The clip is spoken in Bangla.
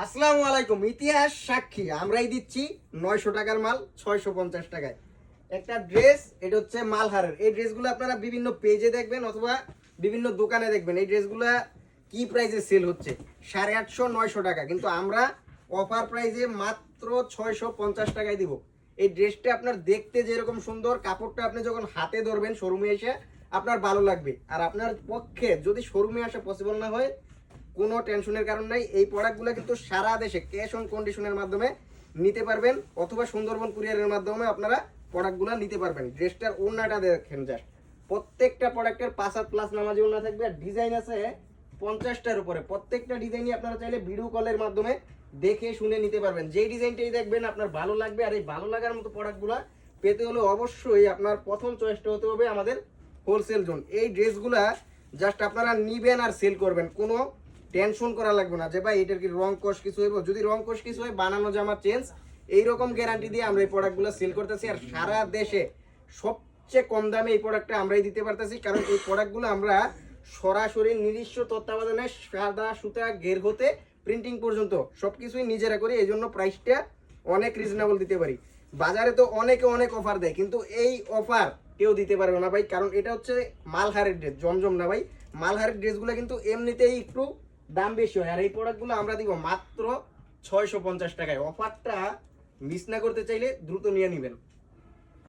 আসসালামু আলাইকুম। ইতিহাস সাক্ষী আমরাই দিচ্ছি 900 টাকার মাল 650 টাকায় একটা ড্রেস। এটা হচ্ছে মালহারের। এই ড্রেসগুলো আপনারা বিভিন্ন পেজে দেখবেন অথবা বিভিন্ন দোকানে দেখবেন। এই ড্রেসগুলো কি প্রাইসে সেল হচ্ছে 850 900 টাকা, কিন্তু আমরা অফার প্রাইসে মাত্র 650 টাকায় দিব। এই ড্রেসটা আপনার দেখতে যেরকম সুন্দর, কাপড়টা আপনি যখন হাতে ধরবেন শোরুমে এসে আপনার ভালো লাগবে। আর আপনার পক্ষে যদি শোরুমে আসা পসিবল না হয়, কোনো টেনশনের কারণ নাই। এই প্রোডাক্টগুলো কিন্তু সারা দেশে ক্যাশ অন কন্ডিশনের মাধ্যমে নিতে পারবেন অথবা সুন্দরবন কুরিয়ারের মাধ্যমে আপনারা প্রোডাক্টগুলো নিতে পারবেন। ড্রেসটার ওড়নাটা দেখেন, জাস্ট প্রত্যেকটা প্রোডাক্টের 5 প্লাস নামাজি ওড়না থাকবে। আর ডিজাইন আছে 50টার উপরে। প্রত্যেকটা ডিজাইনই আপনারা চাইলে ভিডিও কলের মাধ্যমে দেখে শুনে নিতে পারবেন। যেই ডিজাইনটাই দেখবেন আপনার ভালো লাগবে। আর এই ভালো লাগার মতো প্রোডাক্টগুলো পেতে হলে অবশ্যই আপনার প্রথম চয়েসটা হতে হবে আমাদের হোলসেল জোন। এই ড্রেসগুলা জাস্ট আপনারা নিবেন আর সেল করবেন, কোনো টেনশন করা লাগবে না যে ভাই এটার কি রং কোশ কিছু হইব। যদি রং কোশ কিছু হয়, বানানো জামা চেঞ্জ, এইরকম গ্যারান্টি দিয়ে আমরা এই প্রোডাক্টগুলো সেল করতেছি। আর সারা দেশে সবচেয়ে কম দামে এই প্রোডাক্টটা আমরাই দিতে পারতেছি, কারণ এই প্রোডাক্টগুলো আমরা সরাসরি নিজস্ব তত্ত্বাবধানে সাদা সুতা ঘের হতে প্রিন্টিং পর্যন্ত সবকিছুই নিজেরা করি। এই জন্য প্রাইসটা অনেক রিজনেবল দিতে পারি। বাজারে তো অনেকে অনেক অফার দেয়, কিন্তু এই অফার কেউ দিতে পারবে না ভাই, কারণ এটা হচ্ছে মালহারের ড্রেস, জমজম না ভাই। মালহারের ড্রেসগুলো কিন্তু এমনিতেই একটু দাম বেশি হয়। আর এই প্রোডাক্টগুলো আমরা দিব মাত্র 650 টাকায়। অফারটা মিস না করতে চাইলে দ্রুত নিয়ে নেবেন।